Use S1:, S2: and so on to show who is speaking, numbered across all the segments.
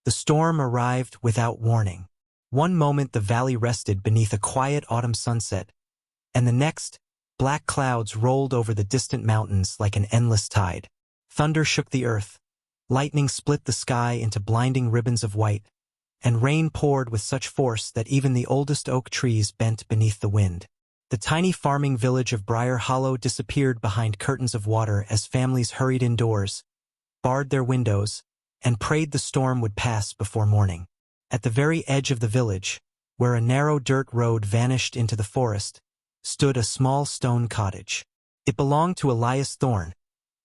S1: The storm arrived without warning. One moment the valley rested beneath a quiet autumn sunset, and the next, black clouds rolled over the distant mountains like an endless tide. Thunder shook the earth, lightning split the sky into blinding ribbons of white, and rain poured with such force that even the oldest oak trees bent beneath the wind. The tiny farming village of Briar Hollow disappeared behind curtains of water as families hurried indoors, barred their windows, and prayed the storm would pass before morning. At the very edge of the village, where a narrow dirt road vanished into the forest, stood a small stone cottage. It belonged to Elias Thorne,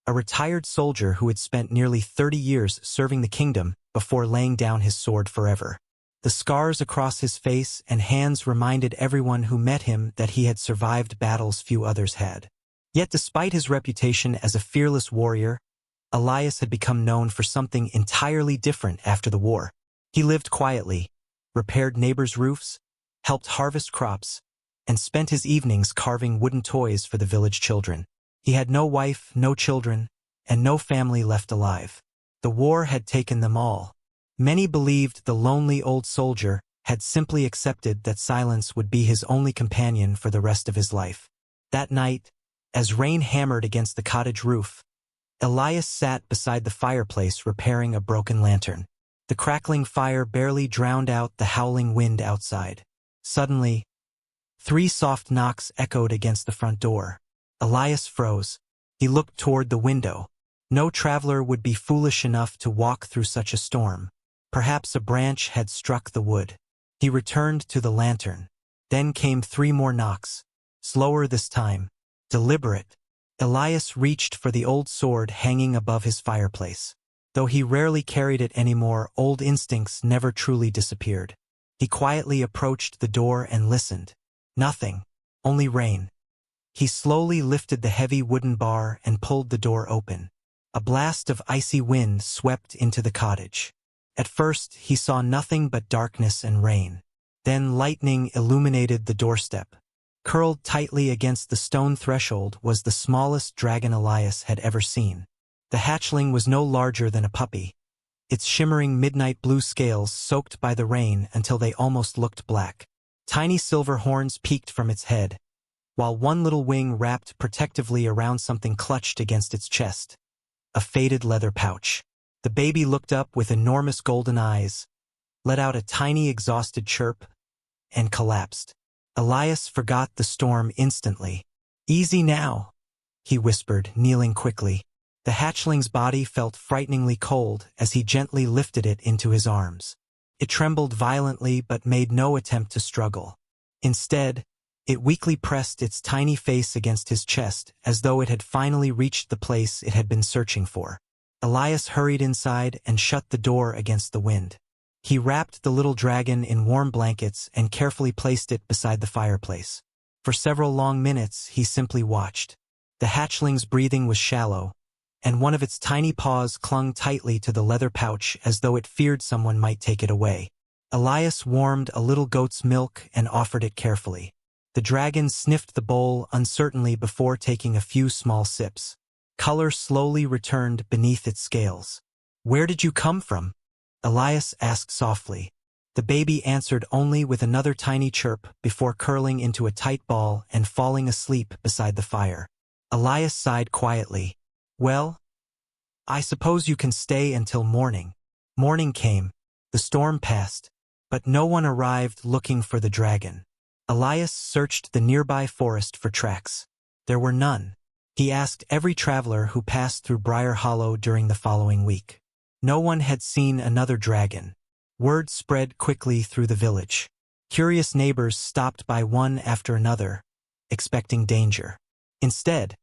S1: a retired soldier who had spent nearly 30 years serving the kingdom before laying down his sword forever. The scars across his face and hands reminded everyone who met him that he had survived battles few others had. Yet despite his reputation as a fearless warrior, Elias had become known for something entirely different after the war. He lived quietly, repaired neighbors' roofs, helped harvest crops, and spent his evenings carving wooden toys for the village children. He had no wife, no children, and no family left alive. The war had taken them all. Many believed the lonely old soldier had simply accepted that silence would be his only companion for the rest of his life. That night, as rain hammered against the cottage roof, Elias sat beside the fireplace repairing a broken lantern. The crackling fire barely drowned out the howling wind outside. Suddenly, 3 soft knocks echoed against the front door. Elias froze. He looked toward the window. No traveler would be foolish enough to walk through such a storm. Perhaps a branch had struck the wood. He returned to the lantern. Then came 3 more knocks. Slower this time. Deliberate. Elias reached for the old sword hanging above his fireplace. Though he rarely carried it anymore, old instincts never truly disappeared. He quietly approached the door and listened. Nothing. Only rain. He slowly lifted the heavy wooden bar and pulled the door open. A blast of icy wind swept into the cottage. At first, he saw nothing but darkness and rain. Then lightning illuminated the doorstep. Curled tightly against the stone threshold was the smallest dragon Elias had ever seen. The hatchling was no larger than a puppy, its shimmering midnight blue scales soaked by the rain until they almost looked black. Tiny silver horns peeked from its head, while one little wing wrapped protectively around something clutched against its chest. A faded leather pouch. The baby looked up with enormous golden eyes, let out a tiny exhausted chirp, and collapsed. Elias forgot the storm instantly. "Easy now," he whispered, kneeling quickly. The hatchling's body felt frighteningly cold as he gently lifted it into his arms. It trembled violently but made no attempt to struggle. Instead, it weakly pressed its tiny face against his chest as though it had finally reached the place it had been searching for. Elias hurried inside and shut the door against the wind. He wrapped the little dragon in warm blankets and carefully placed it beside the fireplace. For several long minutes, he simply watched. The hatchling's breathing was shallow, and one of its tiny paws clung tightly to the leather pouch as though it feared someone might take it away. Elias warmed a little goat's milk and offered it carefully. The dragon sniffed the bowl uncertainly before taking a few small sips. Color slowly returned beneath its scales. "Where did you come from?" Elias asked softly. The baby answered only with another tiny chirp before curling into a tight ball and falling asleep beside the fire. Elias sighed quietly. "Well, I suppose you can stay until morning." Morning came. The storm passed, but no one arrived looking for the dragon. Elias searched the nearby forest for tracks. There were none. He asked every traveler who passed through Briar Hollow during the following week. No one had seen another dragon. Word spread quickly through the village. Curious neighbors stopped by one after another, expecting danger. Instead,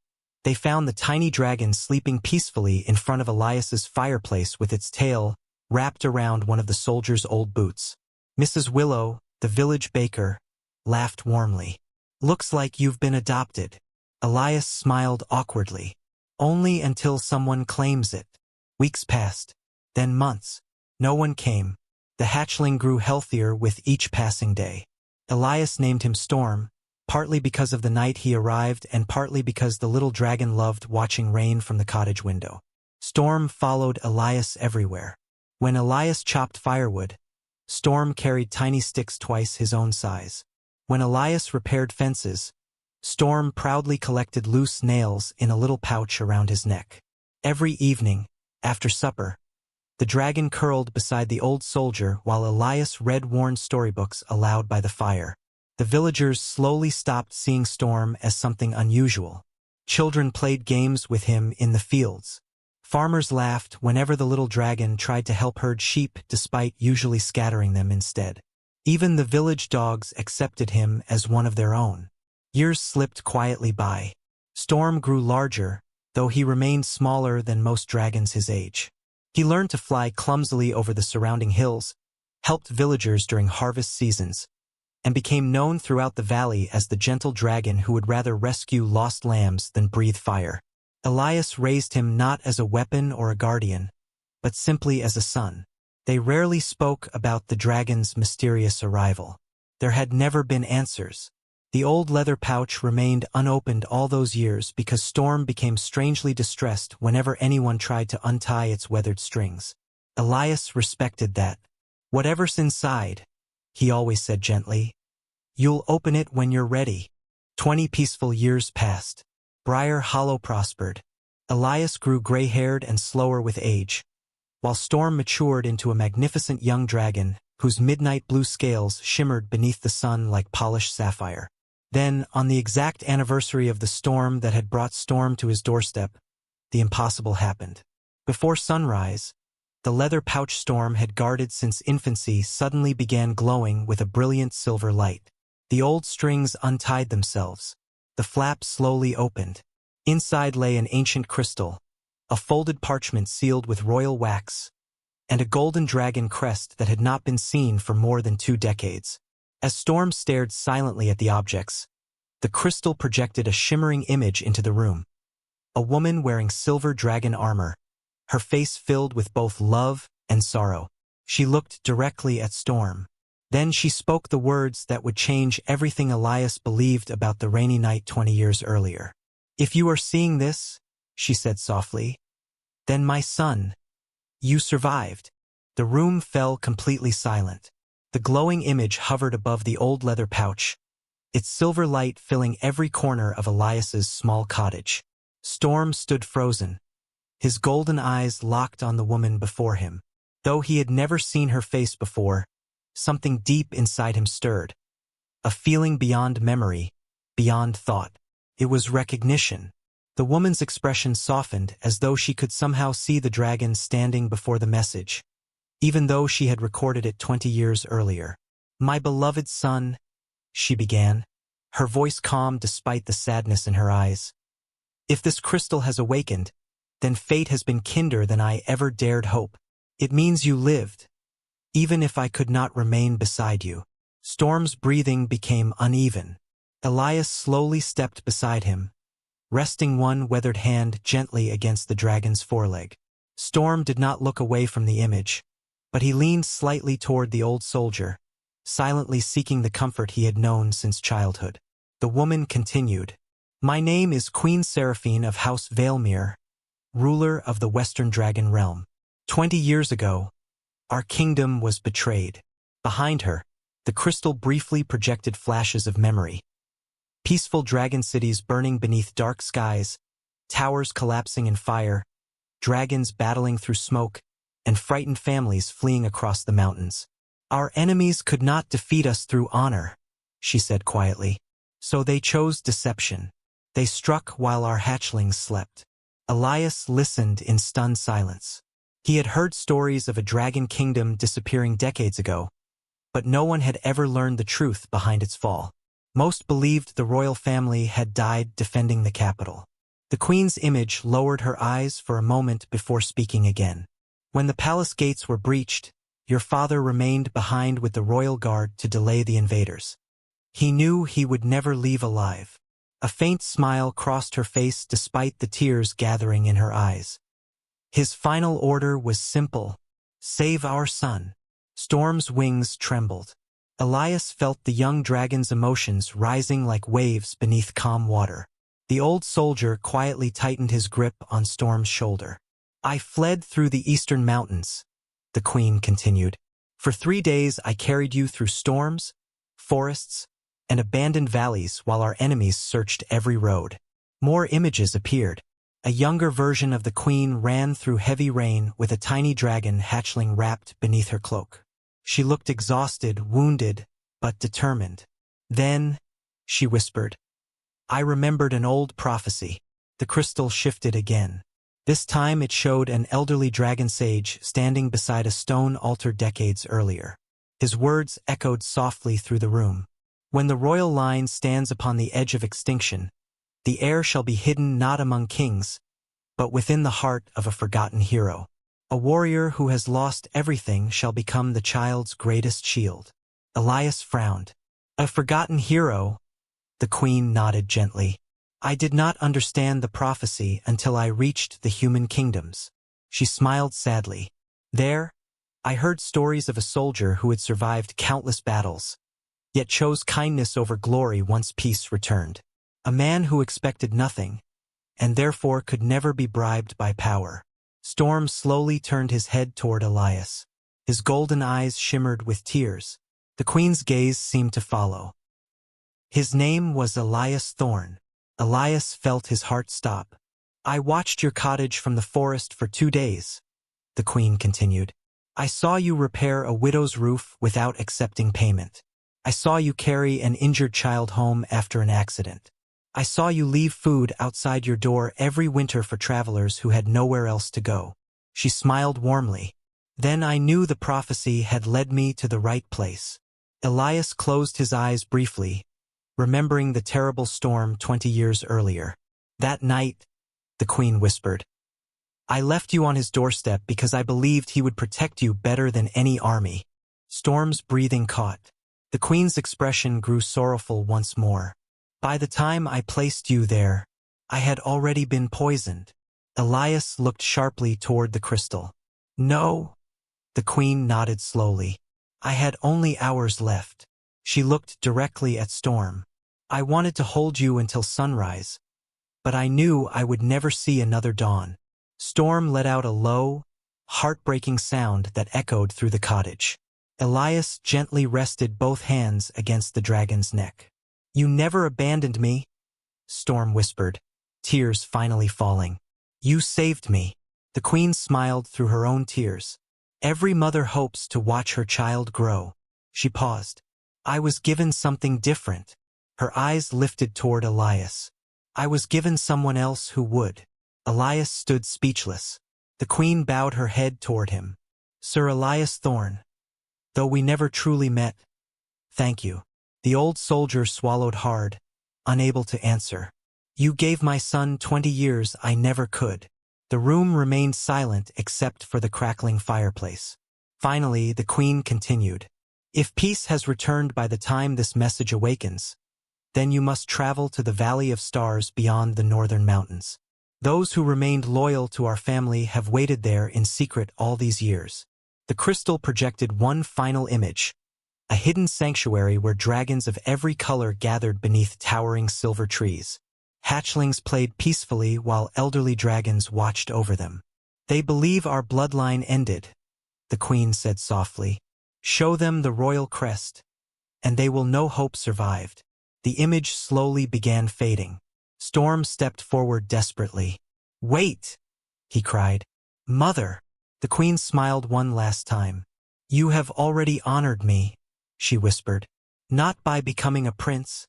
S1: they found the tiny dragon sleeping peacefully in front of Elias's fireplace with its tail wrapped around one of the soldier's old boots. Mrs. Willow, the village baker, laughed warmly. "Looks like you've been adopted." Elias smiled awkwardly. "Only until someone claims it." Weeks passed, then months. No one came. The hatchling grew healthier with each passing day. Elias named him Storm, partly because of the night he arrived and partly because the little dragon loved watching rain from the cottage window. Storm followed Elias everywhere. When Elias chopped firewood, Storm carried tiny sticks twice his own size. When Elias repaired fences, Storm proudly collected loose nails in a little pouch around his neck. Every evening, after supper, the dragon curled beside the old soldier while Elias read worn storybooks aloud by the fire. The villagers slowly stopped seeing Storm as something unusual. Children played games with him in the fields. Farmers laughed whenever the little dragon tried to help herd sheep despite usually scattering them instead. Even the village dogs accepted him as one of their own. Years slipped quietly by. Storm grew larger, though he remained smaller than most dragons his age. He learned to fly clumsily over the surrounding hills, helped villagers during harvest seasons, and became known throughout the valley as the gentle dragon who would rather rescue lost lambs than breathe fire. Elias raised him not as a weapon or a guardian, but simply as a son. They rarely spoke about the dragon's mysterious arrival. There had never been answers. The old leather pouch remained unopened all those years because Storm became strangely distressed whenever anyone tried to untie its weathered strings. Elias respected that. "Whatever's inside," he always said gently, "you'll open it when you're ready." 20 peaceful years passed. Briar Hollow prospered. Elias grew gray-haired and slower with age, while Storm matured into a magnificent young dragon whose midnight blue scales shimmered beneath the sun like polished sapphire. Then, on the exact anniversary of the storm that had brought Storm to his doorstep, the impossible happened. Before sunrise, the leather pouch Storm had guarded since infancy suddenly began glowing with a brilliant silver light. The old strings untied themselves. The flap slowly opened. Inside lay an ancient crystal, a folded parchment sealed with royal wax, and a golden dragon crest that had not been seen for more than 2 decades. As Storm stared silently at the objects, the crystal projected a shimmering image into the room. A woman wearing silver dragon armor, her face filled with both love and sorrow. She looked directly at Storm. Then she spoke the words that would change everything Elias believed about the rainy night 20 years earlier. "If you are seeing this," she said softly, "then my son, you survived." The room fell completely silent. The glowing image hovered above the old leather pouch, its silver light filling every corner of Elias's small cottage. Storm stood frozen, his golden eyes locked on the woman before him. Though he had never seen her face before, something deep inside him stirred. A feeling beyond memory, beyond thought. It was recognition. The woman's expression softened as though she could somehow see the dragon standing before the message, even though she had recorded it 20 years earlier. "My beloved son," she began, her voice calm despite the sadness in her eyes. "If this crystal has awakened, then fate has been kinder than I ever dared hope. It means you lived, even if I could not remain beside you." Storm's breathing became uneven. Elias slowly stepped beside him, resting one weathered hand gently against the dragon's foreleg. Storm did not look away from the image, but he leaned slightly toward the old soldier, silently seeking the comfort he had known since childhood. The woman continued, "My name is Queen Seraphine of House Valemere, ruler of the Western Dragon Realm. 20 years ago, our kingdom was betrayed." Behind her, the crystal briefly projected flashes of memory. Peaceful dragon cities burning beneath dark skies, towers collapsing in fire, dragons battling through smoke, and frightened families fleeing across the mountains. "Our enemies could not defeat us through honor," she said quietly. "So they chose deception. They struck while our hatchlings slept." Elias listened in stunned silence. He had heard stories of a dragon kingdom disappearing decades ago, but no one had ever learned the truth behind its fall. Most believed the royal family had died defending the capital. The queen's image lowered her eyes for a moment before speaking again. "When the palace gates were breached, your father remained behind with the royal guard to delay the invaders. He knew he would never leave alive." A faint smile crossed her face despite the tears gathering in her eyes. "His final order was simple: save our son." Storm's wings trembled. Elias felt the young dragon's emotions rising like waves beneath calm water. The old soldier quietly tightened his grip on Storm's shoulder. "I fled through the eastern mountains, the queen continued. For 3 days I carried you through storms, forests, and abandoned valleys while our enemies searched every road. More images appeared. A younger version of the queen ran through heavy rain with a tiny dragon hatchling wrapped beneath her cloak. She looked exhausted, wounded, but determined. Then, she whispered, I remembered an old prophecy. The crystal shifted again. This time it showed an elderly dragon sage standing beside a stone altar decades earlier. His words echoed softly through the room. When the royal line stands upon the edge of extinction, the heir shall be hidden not among kings, but within the heart of a forgotten hero. A warrior who has lost everything shall become the child's greatest shield. Elias frowned. A forgotten hero? The queen nodded gently. I did not understand the prophecy until I reached the human kingdoms. She smiled sadly. There, I heard stories of a soldier who had survived countless battles, yet chose kindness over glory once peace returned. A man who expected nothing, and therefore could never be bribed by power. Storm slowly turned his head toward Elias. His golden eyes shimmered with tears. The queen's gaze seemed to follow. His name was Elias Thorn. Elias felt his heart stop. I watched your cottage from the forest for 2 days, the queen continued. I saw you repair a widow's roof without accepting payment. I saw you carry an injured child home after an accident. I saw you leave food outside your door every winter for travelers who had nowhere else to go. She smiled warmly. Then I knew the prophecy had led me to the right place. Elias closed his eyes briefly, remembering the terrible storm 20 years earlier. That night, the queen whispered, I left you on his doorstep because I believed he would protect you better than any army. Storm's breathing caught. The queen's expression grew sorrowful once more. By the time I placed you there, I had already been poisoned. Elias looked sharply toward the crystal. No, the queen nodded slowly. I had only hours left. She looked directly at Storm. I wanted to hold you until sunrise, but I knew I would never see another dawn. Storm let out a low, heartbreaking sound that echoed through the cottage. Elias gently rested both hands against the dragon's neck. You never abandoned me, Storm whispered, tears finally falling. You saved me. The queen smiled through her own tears. Every mother hopes to watch her child grow. She paused. I was given something different. Her eyes lifted toward Elias. I was given someone else who would. Elias stood speechless. The queen bowed her head toward him. Sir Elias Thorn, though we never truly met, thank you. The old soldier swallowed hard, unable to answer. You gave my son 20 years I never could. The room remained silent except for the crackling fireplace. Finally, the queen continued. If peace has returned by the time this message awakens, then you must travel to the Valley of Stars beyond the northern mountains. Those who remained loyal to our family have waited there in secret all these years. The crystal projected one final image, a hidden sanctuary where dragons of every color gathered beneath towering silver trees. Hatchlings played peacefully while elderly dragons watched over them. They believe our bloodline ended, the queen said softly. Show them the royal crest, and they will know hope survived. The image slowly began fading. Storm stepped forward desperately. Wait, he cried. Mother! The queen smiled one last time. You have already honored me, she whispered. Not by becoming a prince,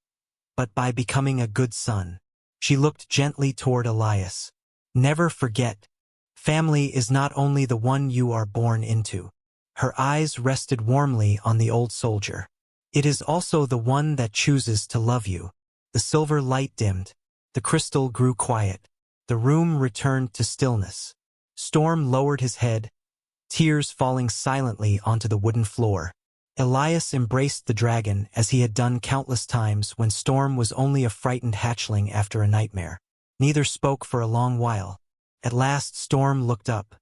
S1: but by becoming a good son. She looked gently toward Elias. Never forget, family is not only the one you are born into. Her eyes rested warmly on the old soldier. It is also the one that chooses to love you. The silver light dimmed. The crystal grew quiet. The room returned to stillness. Storm lowered his head, tears falling silently onto the wooden floor. Elias embraced the dragon as he had done countless times when Storm was only a frightened hatchling after a nightmare. Neither spoke for a long while. At last Storm looked up.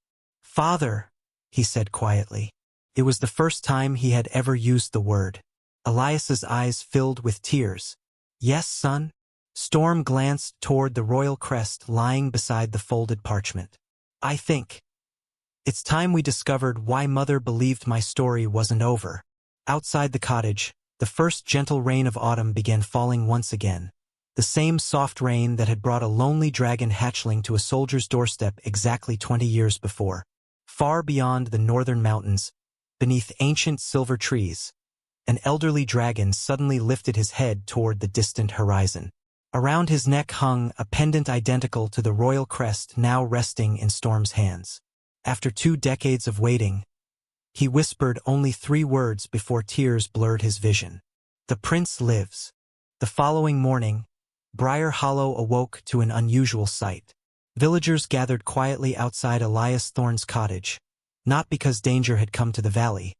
S1: Father, he said quietly. It was the first time he had ever used the word. Elias's eyes filled with tears. Yes, son? Storm glanced toward the royal crest lying beside the folded parchment. I think It's time we discovered why Mother believed my story wasn't over. Outside the cottage, the first gentle rain of autumn began falling once again. The same soft rain that had brought a lonely dragon hatchling to a soldier's doorstep exactly 20 years before. Far beyond the northern mountains, beneath ancient silver trees, an elderly dragon suddenly lifted his head toward the distant horizon. Around his neck hung a pendant identical to the royal crest now resting in Storm's hands. After 2 decades of waiting, he whispered only 3 words before tears blurred his vision. "The prince lives." The following morning, Briar Hollow awoke to an unusual sight. Villagers gathered quietly outside Elias Thorne's cottage, not because danger had come to the valley,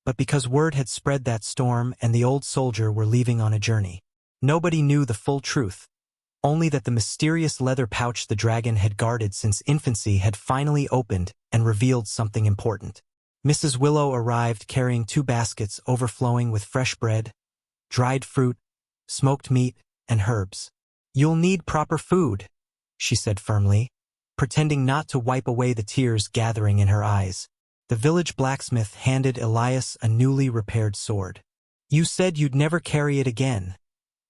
S1: but because word had spread that Storm and the old soldier were leaving on a journey. Nobody knew the full truth, only that the mysterious leather pouch the dragon had guarded since infancy had finally opened and revealed something important. Mrs. Willow arrived carrying 2 baskets overflowing with fresh bread, dried fruit, smoked meat, and herbs. "You'll need proper food," she said firmly, pretending not to wipe away the tears gathering in her eyes. The village blacksmith handed Elias a newly repaired sword. "You said you'd never carry it again,"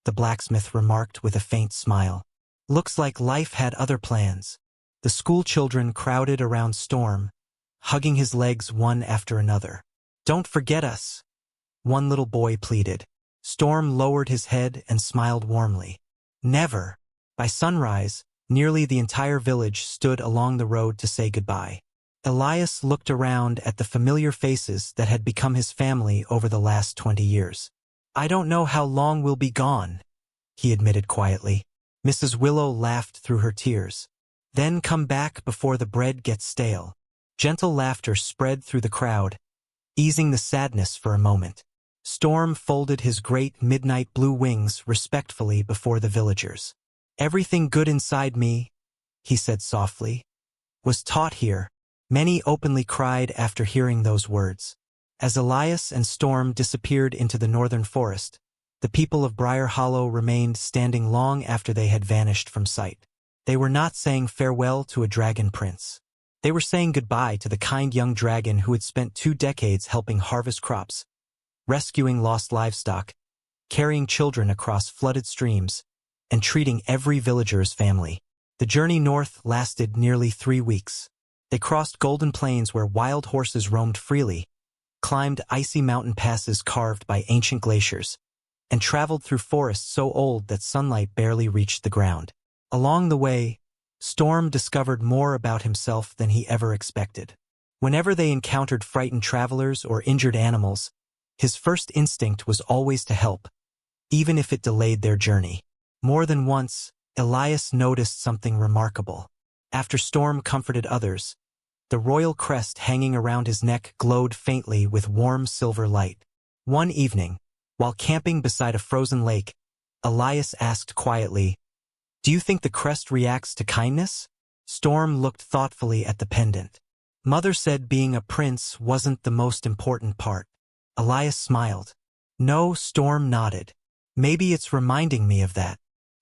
S1: the blacksmith remarked with a faint smile. "Looks like life had other plans." The school children crowded around Storm, hugging his legs one after another. "Don't forget us," one little boy pleaded. Storm lowered his head and smiled warmly. "Never." By sunrise, nearly the entire village stood along the road to say goodbye. Elias looked around at the familiar faces that had become his family over the last 20 years. "I don't know how long we'll be gone," he admitted quietly. Mrs. Willow laughed through her tears. "Then come back before the bread gets stale." Gentle laughter spread through the crowd, easing the sadness for a moment. Storm folded his great midnight blue wings respectfully before the villagers. "Everything good inside me," he said softly, "was taught here." Many openly cried after hearing those words. As Elias and Storm disappeared into the northern forest, the people of Briar Hollow remained standing long after they had vanished from sight. They were not saying farewell to a dragon prince. They were saying goodbye to the kind young dragon who had spent 2 decades helping harvest crops, rescuing lost livestock, carrying children across flooded streams, and treating every villager as family. The journey north lasted nearly 3 weeks. They crossed golden plains where wild horses roamed freely, climbed icy mountain passes carved by ancient glaciers, and traveled through forests so old that sunlight barely reached the ground. Along the way, Storm discovered more about himself than he ever expected. Whenever they encountered frightened travelers or injured animals, his first instinct was always to help, even if it delayed their journey. More than once, Elias noticed something remarkable. After Storm comforted others, the royal crest hanging around his neck glowed faintly with warm silver light. One evening, while camping beside a frozen lake, Elias asked quietly, "Do you think the crest reacts to kindness?" Storm looked thoughtfully at the pendant. "Mother said being a prince wasn't the most important part." Elias smiled. "No," Storm nodded. "Maybe it's reminding me of that."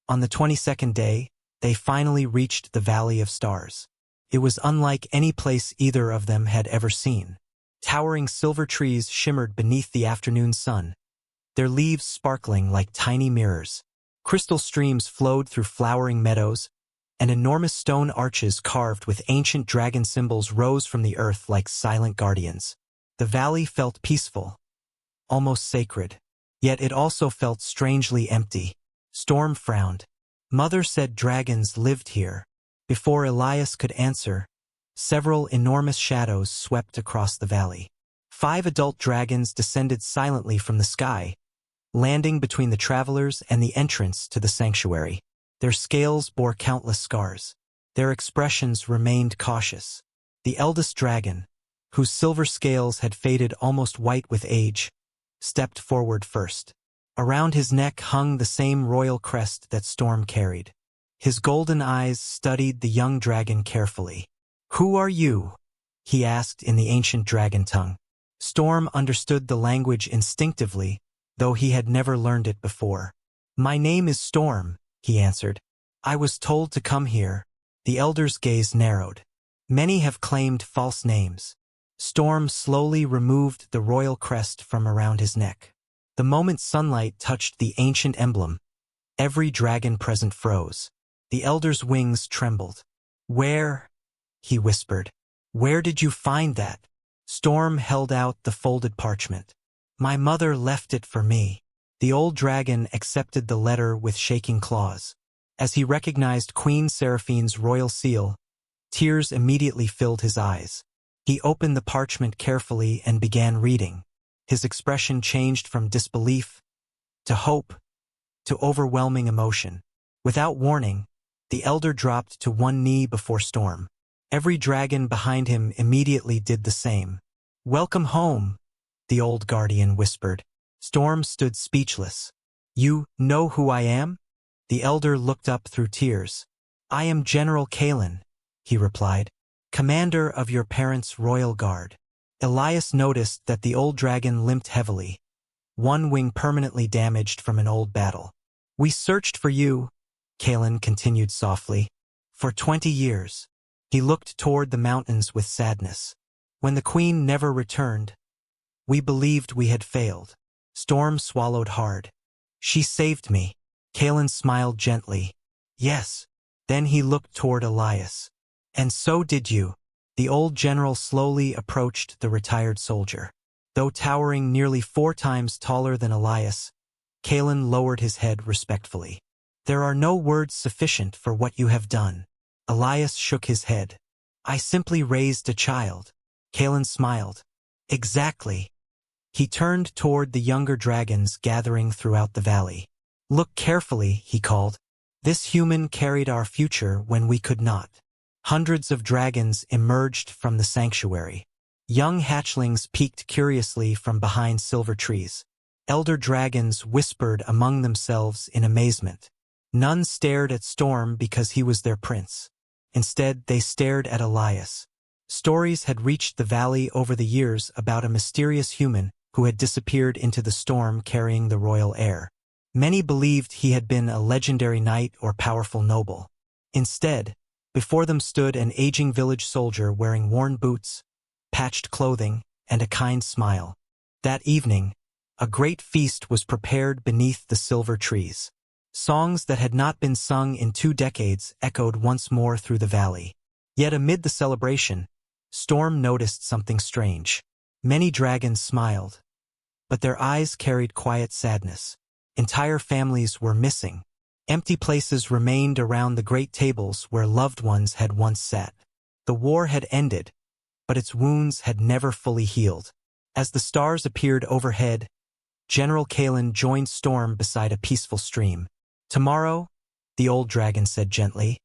S1: On the 22nd day, they finally reached the Valley of Stars. It was unlike any place either of them had ever seen. Towering silver trees shimmered beneath the afternoon sun, their leaves sparkling like tiny mirrors. Crystal streams flowed through flowering meadows, and enormous stone arches carved with ancient dragon symbols rose from the earth like silent guardians. The valley felt peaceful, almost sacred, yet it also felt strangely empty. Storm frowned. "Mother said dragons lived here." Before Elias could answer, several enormous shadows swept across the valley. 5 adult dragons descended silently from the sky, landing between the travelers and the entrance to the sanctuary. Their scales bore countless scars. Their expressions remained cautious. The eldest dragon, whose silver scales had faded almost white with age, stepped forward first. Around his neck hung the same royal crest that Storm carried. His golden eyes studied the young dragon carefully. "Who are you?" he asked in the ancient dragon tongue. Storm understood the language instinctively, though he had never learned it before. "My name is Storm," he answered. "I was told to come here." The elder's gaze narrowed. Many have claimed false names. Storm slowly removed the royal crest from around his neck. The moment sunlight touched the ancient emblem, every dragon present froze. The elder's wings trembled. "Where?" he whispered. "Where did you find that?" Storm held out the folded parchment. "My mother left it for me." The old dragon accepted the letter with shaking claws. As he recognized Queen Seraphine's royal seal, tears immediately filled his eyes. He opened the parchment carefully and began reading. His expression changed from disbelief to hope to overwhelming emotion. Without warning, the elder dropped to one knee before Storm. Every dragon behind him immediately did the same. "Welcome home," the old guardian whispered. Storm stood speechless. "You know who I am?" The elder looked up through tears. "I am General Kalen," he replied, "commander of your parents' royal guard." Elias noticed that the old dragon limped heavily, one wing permanently damaged from an old battle. "We searched for you," Kalen continued softly, "for 20 years. He looked toward the mountains with sadness. "When the queen never returned, we believed we had failed." Storm swallowed hard. "She saved me." Kalen smiled gently. "Yes." Then he looked toward Elias. "And so did you." The old general slowly approached the retired soldier. Though towering nearly 4 times taller than Elias, Kalen lowered his head respectfully. "There are no words sufficient for what you have done." Elias shook his head. "I simply raised a child." Kalen smiled. "Exactly." He turned toward the younger dragons gathering throughout the valley. "Look carefully," he called. "This human carried our future when we could not." Hundreds of dragons emerged from the sanctuary. Young hatchlings peeked curiously from behind silver trees. Elder dragons whispered among themselves in amazement. None stared at Storm because he was their prince. Instead, they stared at Elias. Stories had reached the valley over the years about a mysterious human who had disappeared into the storm carrying the royal heir. Many believed he had been a legendary knight or powerful noble. Instead, before them stood an aging village soldier wearing worn boots, patched clothing, and a kind smile. That evening, a great feast was prepared beneath the silver trees. Songs that had not been sung in 2 decades echoed once more through the valley. Yet amid the celebration, Storm noticed something strange. Many dragons smiled, but their eyes carried quiet sadness. Entire families were missing. Empty places remained around the great tables where loved ones had once sat. The war had ended, but its wounds had never fully healed. As the stars appeared overhead, General Kalen joined Storm beside a peaceful stream. "Tomorrow," the old dragon said gently,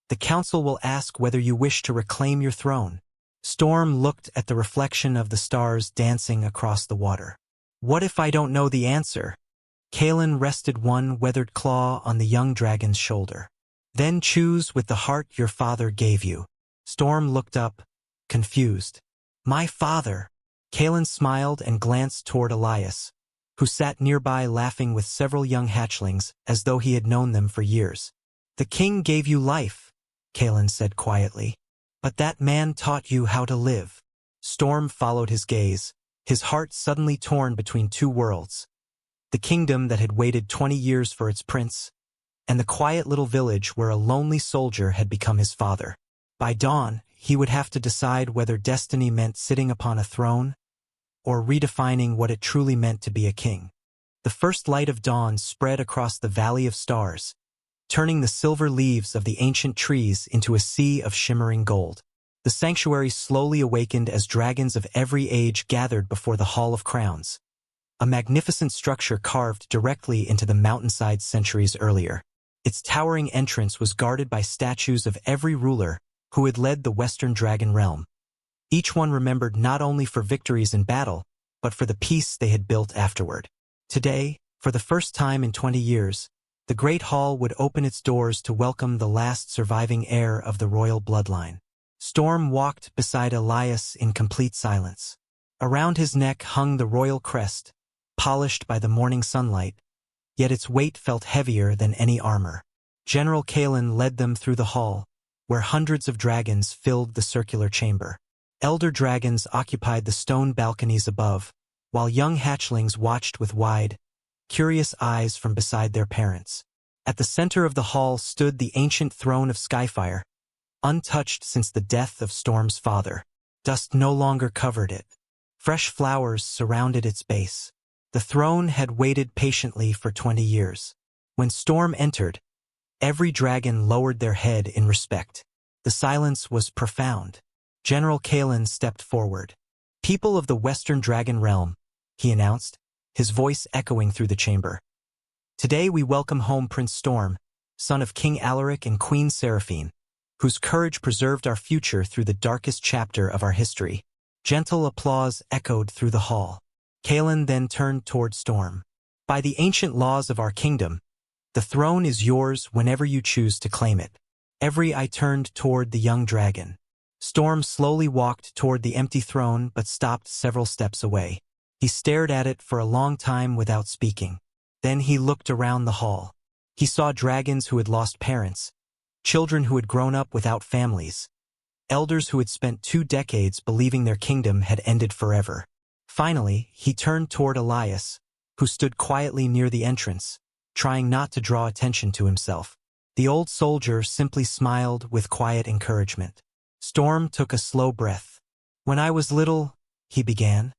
S1: "the council will ask whether you wish to reclaim your throne." Storm looked at the reflection of the stars dancing across the water. "What if I don't know the answer?" Kalen rested one weathered claw on the young dragon's shoulder. "Then choose with the heart your father gave you." Storm looked up, confused. "My father?" Kalen smiled and glanced toward Elias, who sat nearby laughing with several young hatchlings as though he had known them for years. "The king gave you life," Kalen said quietly, "but that man taught you how to live." Storm followed his gaze, his heart suddenly torn between 2 worlds. The kingdom that had waited 20 years for its prince, and the quiet little village where a lonely soldier had become his father. By dawn, he would have to decide whether destiny meant sitting upon a throne or redefining what it truly meant to be a king. The first light of dawn spread across the valley of stars, turning the silver leaves of the ancient trees into a sea of shimmering gold. The sanctuary slowly awakened as dragons of every age gathered before the Hall of Crowns, a magnificent structure carved directly into the mountainside centuries earlier. Its towering entrance was guarded by statues of every ruler who had led the Western Dragon realm. Each one remembered not only for victories in battle, but for the peace they had built afterward. Today, for the first time in 20 years, the Great Hall would open its doors to welcome the last surviving heir of the royal bloodline. Storm walked beside Elias in complete silence. Around his neck hung the royal crest, polished by the morning sunlight, yet its weight felt heavier than any armor. General Kalen led them through the hall, where hundreds of dragons filled the circular chamber. Elder dragons occupied the stone balconies above, while young hatchlings watched with wide, curious eyes from beside their parents. At the center of the hall stood the ancient throne of Skyfire, untouched since the death of Storm's father. Dust no longer covered it. Fresh flowers surrounded its base. The throne had waited patiently for 20 years. When Storm entered, every dragon lowered their head in respect. The silence was profound. General Kalen stepped forward. "People of the Western Dragon Realm," he announced, his voice echoing through the chamber. "Today we welcome home Prince Storm, son of King Alaric and Queen Seraphine, whose courage preserved our future through the darkest chapter of our history." Gentle applause echoed through the hall. Kalen then turned toward Storm. "By the ancient laws of our kingdom, the throne is yours whenever you choose to claim it." Every eye turned toward the young dragon. Storm slowly walked toward the empty throne but stopped several steps away. He stared at it for a long time without speaking. Then he looked around the hall. He saw dragons who had lost parents, children who had grown up without families, elders who had spent 2 decades believing their kingdom had ended forever. Finally, he turned toward Elias, who stood quietly near the entrance, trying not to draw attention to himself. The old soldier simply smiled with quiet encouragement. Storm took a slow breath. "When I was little," he began,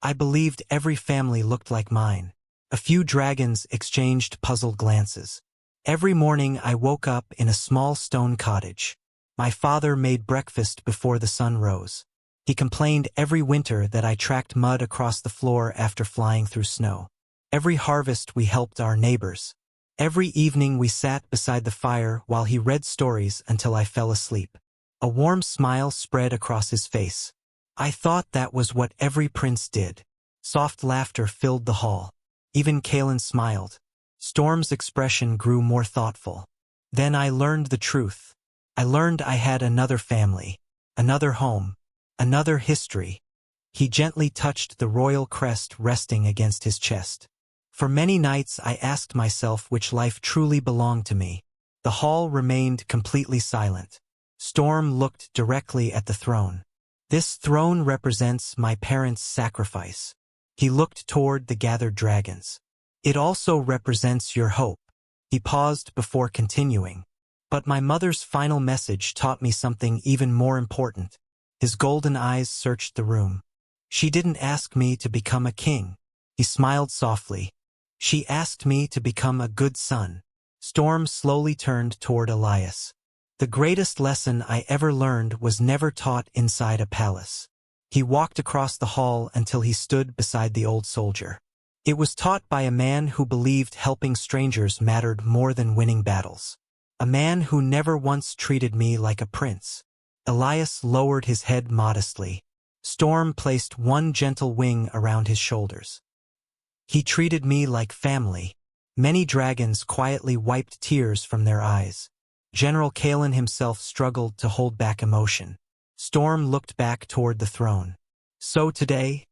S1: "I believed every family looked like mine." A few dragons exchanged puzzled glances. "Every morning I woke up in a small stone cottage. My father made breakfast before the sun rose. He complained every winter that I tracked mud across the floor after flying through snow. Every harvest we helped our neighbors. Every evening we sat beside the fire while he read stories until I fell asleep." A warm smile spread across his face. "I thought that was what every prince did." Soft laughter filled the hall. Even Kalen smiled. Storm's expression grew more thoughtful. "Then I learned the truth. I learned I had another family, another home, another history." He gently touched the royal crest resting against his chest. "For many nights I asked myself which life truly belonged to me." The hall remained completely silent. Storm looked directly at the throne. "This throne represents my parents' sacrifice." He looked toward the gathered dragons. "It also represents your hope." He paused before continuing. "But my mother's final message taught me something even more important." His golden eyes searched the room. "She didn't ask me to become a king." He smiled softly. "She asked me to become a good son." Storm slowly turned toward Elias. "The greatest lesson I ever learned was never taught inside a palace." He walked across the hall until he stood beside the old soldier. "It was taught by a man who believed helping strangers mattered more than winning battles. A man who never once treated me like a prince." Elias lowered his head modestly. Storm placed one gentle wing around his shoulders. "He treated me like family." Many dragons quietly wiped tears from their eyes. General Kalen himself struggled to hold back emotion. Storm looked back toward the throne. "So today,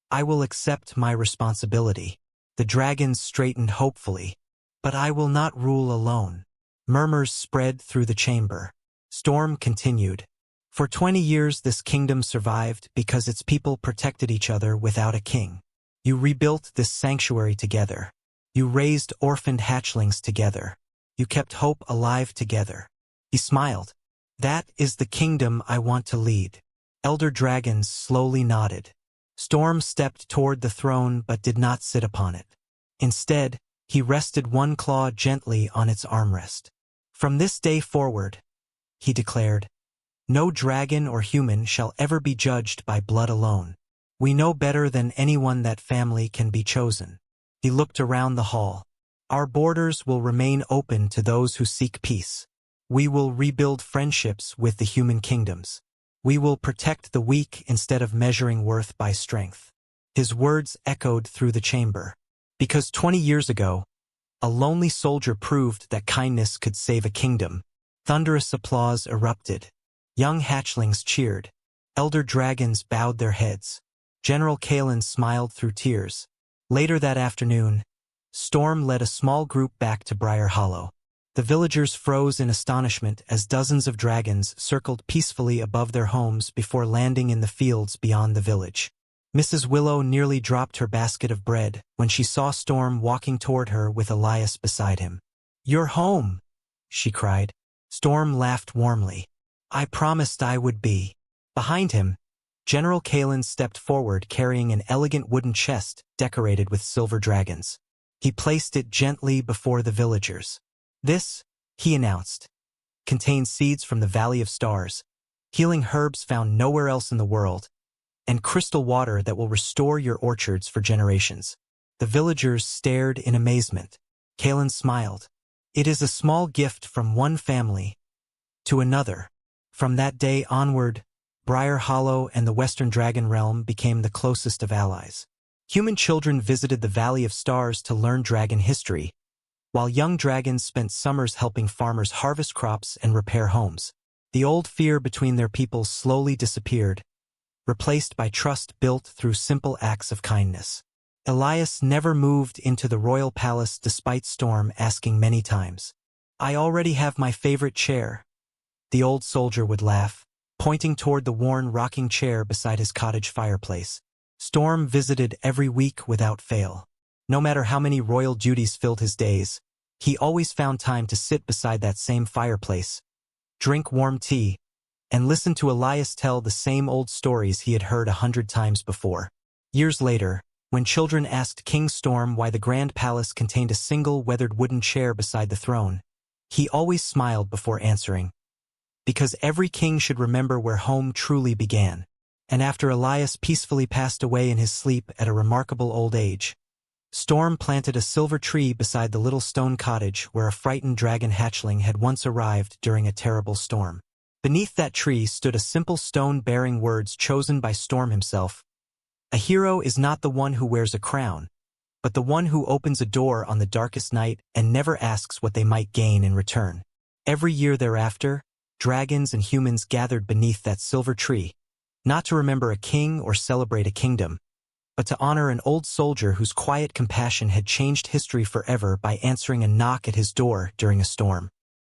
S1: I will accept my responsibility." The dragons straightened hopefully. "But I will not rule alone." Murmurs spread through the chamber. Storm continued. "For 20 years this kingdom survived because its people protected each other without a king. You rebuilt this sanctuary together. You raised orphaned hatchlings together. You kept hope alive together." He smiled. "That is the kingdom I want to lead." Elder dragons slowly nodded. Storm stepped toward the throne but did not sit upon it. Instead, he rested one claw gently on its armrest. "From this day forward," he declared, "no dragon or human shall ever be judged by blood alone. We know better than anyone that family can be chosen." He looked around the hall. "Our borders will remain open to those who seek peace. We will rebuild friendships with the human kingdoms. We will protect the weak instead of measuring worth by strength." His words echoed through the chamber. Because 20 years ago, a lonely soldier proved that kindness could save a kingdom. Thunderous applause erupted. Young hatchlings cheered. Elder dragons bowed their heads. General Kalen smiled through tears. Later that afternoon, Storm led a small group back to Briar Hollow. The villagers froze in astonishment as dozens of dragons circled peacefully above their homes before landing in the fields beyond the village. Mrs. Willow nearly dropped her basket of bread when she saw Storm walking toward her with Elias beside him. "You're home!" she cried. Storm laughed warmly. "I promised I would be." Behind him, General Kalen stepped forward carrying an elegant wooden chest decorated with silver dragons. He placed it gently before the villagers. "This," he announced, "contains seeds from the Valley of Stars, healing herbs found nowhere else in the world, and crystal water that will restore your orchards for generations." The villagers stared in amazement. Kalen smiled. "It is a small gift from one family to another." From that day onward, Briar Hollow and the Western Dragon Realm became the closest of allies. Human children visited the Valley of Stars to learn dragon history, while young dragons spent summers helping farmers harvest crops and repair homes. The old fear between their peoples slowly disappeared, replaced by trust built through simple acts of kindness. Elias never moved into the royal palace despite Storm asking many times. "I already have my favorite chair," the old soldier would laugh, pointing toward the worn rocking chair beside his cottage fireplace. Storm visited every week without fail. No matter how many royal duties filled his days, he always found time to sit beside that same fireplace, drink warm tea, and listen to Elias tell the same old stories he had heard 100 times before. Years later, when children asked King Storm why the Grand Palace contained a single weathered wooden chair beside the throne, he always smiled before answering, "Because every king should remember where home truly began." And after Elias peacefully passed away in his sleep at a remarkable old age, Storm planted a silver tree beside the little stone cottage where a frightened dragon hatchling had once arrived during a terrible storm. Beneath that tree stood a simple stone bearing words chosen by Storm himself. "A hero is not the one who wears a crown, but the one who opens a door on the darkest night and never asks what they might gain in return." Every year thereafter, dragons and humans gathered beneath that silver tree, not to remember a king or celebrate a kingdom, but to honor an old soldier whose quiet compassion had changed history forever by answering a knock at his door during a storm.